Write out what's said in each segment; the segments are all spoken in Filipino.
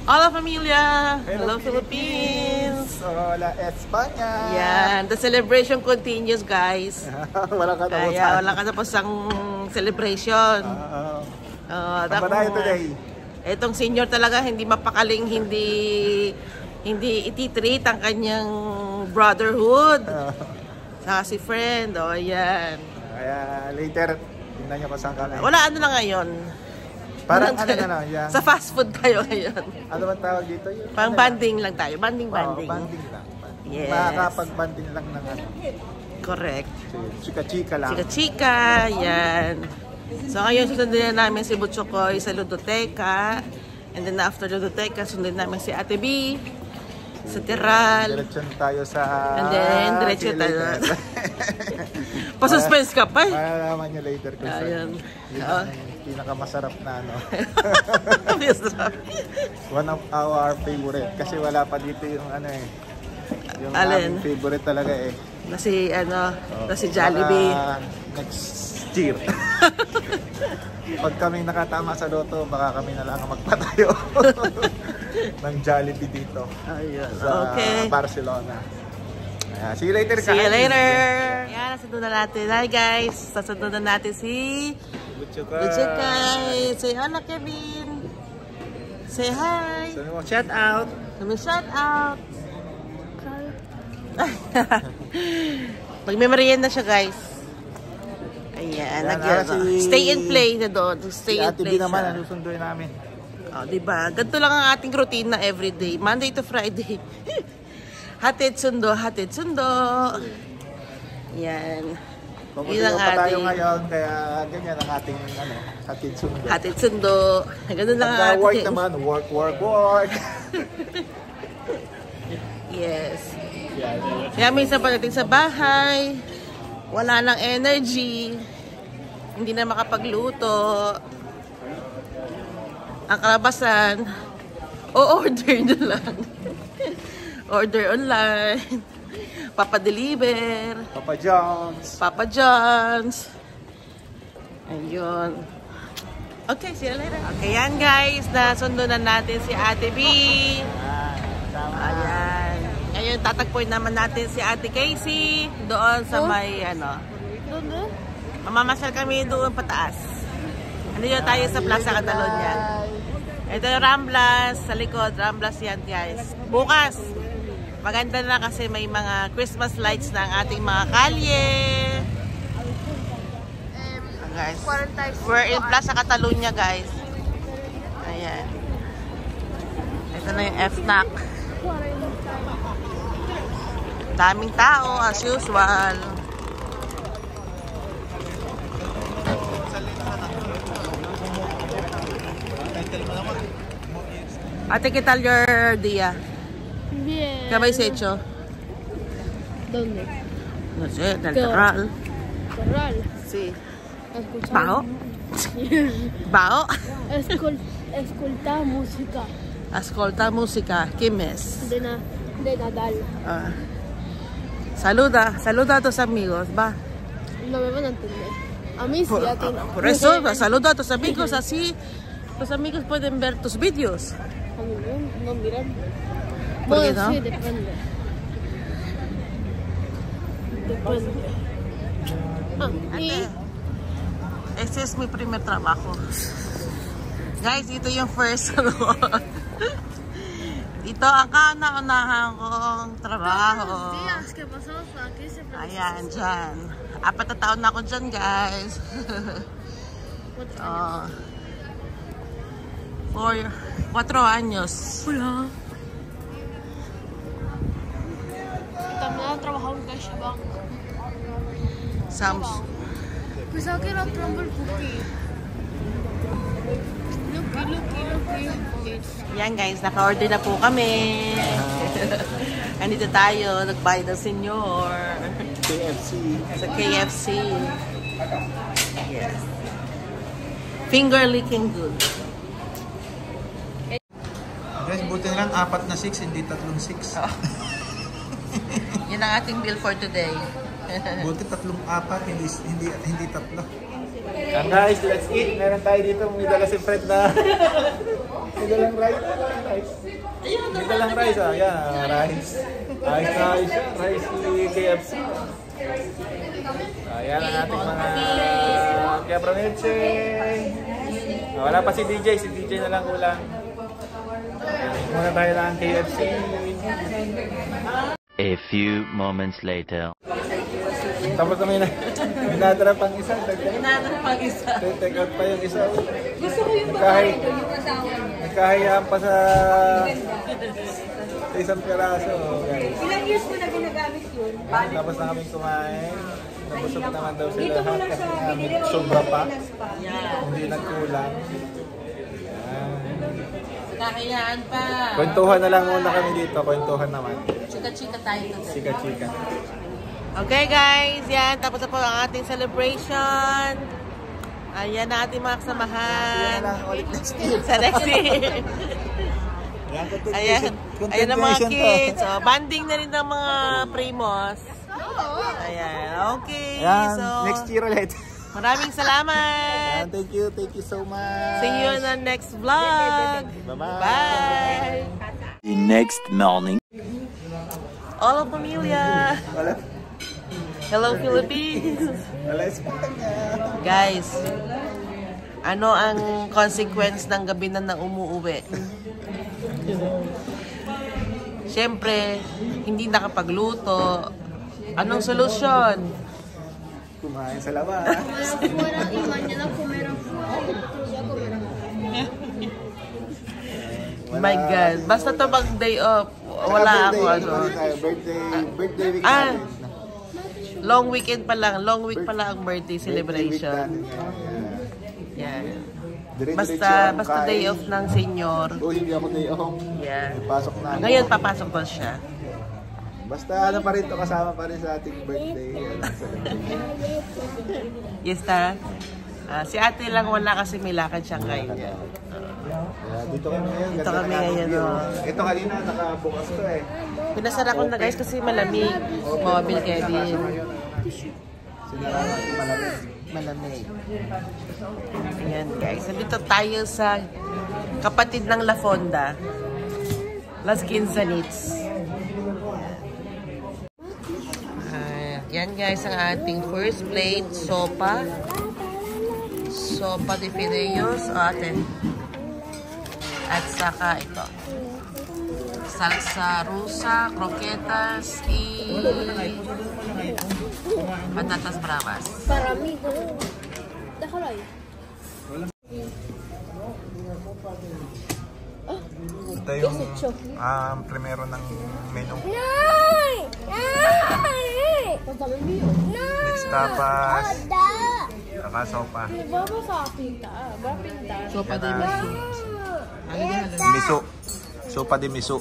Hola familia! Hello Philippines! Hola España! Yan, the celebration continues guys. Walang katapusan. Kaya walang katapusang celebration. Saan ba tayo today? Itong senior talaga hindi mapakaling, hindi ititreat ang kanyang brotherhood. Saka si friend, yan. Kaya later, tingnan nyo kung saan kami. Wala ano lang ngayon. Parang ano na, yan. Sa fast food tayo ngayon. Ano ba tawag dito? Yung, parang banding lang tayo. Banding. Banding lang. Yes. Makakapag-banding lang ng ano. Correct. Chika-chika lang. Chika-chika, yan. So ngayon sundin na namin si Butchokoy sa Ludoteca. And then after Ludoteca, sundin namin si Ate B sa Terral. Diretso tayo sa... And then diretso tayo. Pa-suspense ka pa eh. Malalaman nyo later kung saan. Yun ang pinakamasarap na ano. One of our favorite. Kasi wala pa dito yung ano eh. Yung aming favorite talaga eh. Na si Jollibee. Next year. Pag kami nakatama sa Lotto, baka kami na lang magpatayo ng Jollibee dito. Ayun. Sa Barcelona. See you later. See you later. Yan, nasunod na natin. Hi guys. Sasunod na natin si Butchokoy. Say hello Kevin. Say hi. Shout out. Shout out. Magme-merienda siya guys. Ayan. Stay and play na doon. Stay and play siya. Naman ang susunduin namin. Diba? Ganito lang ang ating routine na everyday. Monday to Friday. Hatid sundo, hatid sundo. Yan. Yun ang tayo ngayon, kaya ganyan ang ating hatid sundo. Hatid sundo. Ganun lang ang ating. Work naman, work. Yes. Kaya minsan pagdating sa bahay, wala nang energy, hindi na makapagluto. Ang kalabasan, o-order na lang. Order online. Papa-deliver. Papa John's. Ayun. Okay, see you later. Okay, yan guys. Nasundo na natin si Ate B. Ayan. Ngayon, tatagpuin naman natin si Ate Casey. Doon sa may, mamamasal kami doon pataas. Andito tayo sa Plaza Catalonia. Ito yung Ramblas. Sa likod, Ramblas yan guys. Bukas. Maganda na kasi may mga Christmas lights na ang ating mga kalye. Guys, we're in Plaza Catalonia guys. Ayan. Ito na yung FNAC. Daming tao as usual. Ate, ¿qué tal your día? Bien. ¿Qué habéis hecho? ¿Dónde? No sé, del Terral. ¿Terral? Sí. Escuchar. ¿Bao? Escoltar música. Ascolta música. ¿Qué mes? De Nadal. Saluda a tus amigos, va. No me van a entender. A mí sí, a ti no. Por eso, saluda a tus amigos, así los amigos pueden ver tus vídeos. A mí no miran. ¿Por qué no? Sí, depende. Este es mi primer trabajo. Guys, ito yung first ito ang kauna-unahan kong trabaho. Ayan, dyan. 4 na taon na ako dyan, guys. 4 años. Hola. También ha trabajado en CaixaBank. Samsung. Pensaba que era Trumble Cookie. Lucky. Yan guys, naka-order na po kami. Andito tayo, nagbayad ng senior. KFC. Sa KFC. Yes. Finger licking good. Guys, buti na lang 4 na 6, hindi 3 6. Yan ang ating bill for today. Buti 3 4, hindi 3. And guys, let's eat. Meron tayo dito, may dala si Fred na may dalang rice. May dalang rice, ah. Yan, rice. Rice ni KFC. Ayan ang ating mga Cabroniche. Wala pa si DJ na lang kulang. Muna tayo lang ang KFC. A few moments later. Tapos na minadara pang isa. Minadara pang isa. Take out pa yung isa. Gusto ko yung babae ko, yung asawa niya. Nagkahayaan pa sa isang piraso. Guys. Ilang years ko na ginagamit yun? Tapos na kaming kumain. Nabusog naman daw sila lahat kasi nga sobra pa. Hindi nagkulang. Kakayaan pa. Kwentuhan na lang muna kami dito. Kwentuhan naman. Chika-chika tayo. Chika-chika. Okay guys, yan. Tapos na po ang ating celebration. Ayan na ating mga kasamahan. Sa next year. Ayan. Ayan ang mga kids. So, banding na rin ng mga primos. Ayan. Okay. Ayan, So, next year ulit. maraming salamat. Ayan, thank you so much. See you in the next vlog. Bye-bye. Bye. The next morning. Hola familia. Hello Philippines. Wala Espanya. Guys, ano ang consequence ng gabi na umuuwi? Siyempre, hindi nakapagluto. Anong solusyon? Kumain sa labas. Walang iman niya lang kung meron po. My God. Basta to pag day off, wala ako ano. Birthday weekend Ah, natin. long weekend pa lang. Long week pa lang ang birthday celebration. Yan. Basta day off ng senior. O hindi ako day off. Yan. Pasok na ako. Ngayon papasok pa siya. Basta ano pa rin to, kasama pa rin sa ating birthday. Yes ta. Si ate lang wala kasi may lakad siya ngayon. Dito kami ngayon. Dito kami ngayon. Ito kanina nakabukas to eh. Pinasara ko na guys kasi malamig. Mobile Kevin. Sinara natin malamig. Malamig. Ayan guys. Nandito tayo sa kapatid ng La Fonda. Las Quinzanitas. Yan guys ang ating first plate. Sopa. Sopa de fideos. O ate. At saka ito. Salsa rusa, croquetas, patatas bravas. Parami ko. Dakalay. Ito yung primero ng menu. Mixed tapas. Saka sopa. Baba sa pinta. Pinta. Sopa de miso. Miso. Sopa de miso.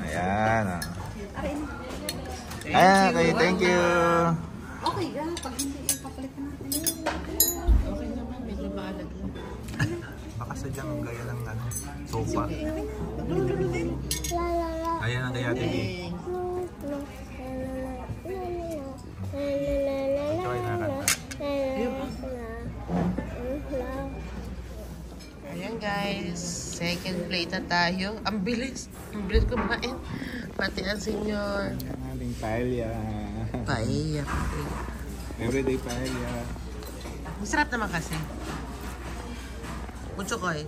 Ayan. Ayan, okay, thank you. Okay ga, pag hindi ipapalitan natin. Okay naman, medyo maalag lang. Baka sadyang gaya ng sopa. Ayan ang gaya TV. Enjoy na kanta. Ayan guys, second plate na tayo. Ang bilis kumain. Pati ang senyor. Ating paella. Paella. Everyday paella. Masarap naman kasi. Mucho ko eh.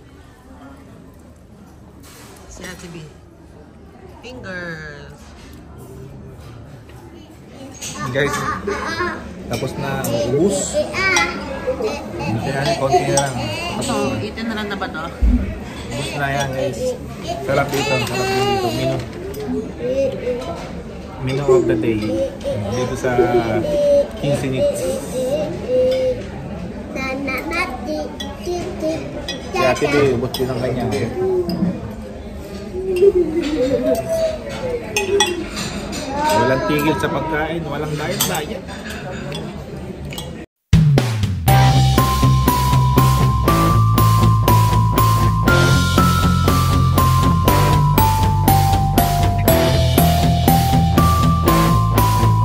Si Ate B. Fingers. Guys, tapos na ubus. Hindi na, konti na lang. So, eaten na lang na ba to? Ubus na yan guys. Sarap dito, sarap din dito. Menu of the day. Dito sa Quinzanitas. Si Ate B, ubus din ang kanya. Walang tigil sa pagkain, walang diet.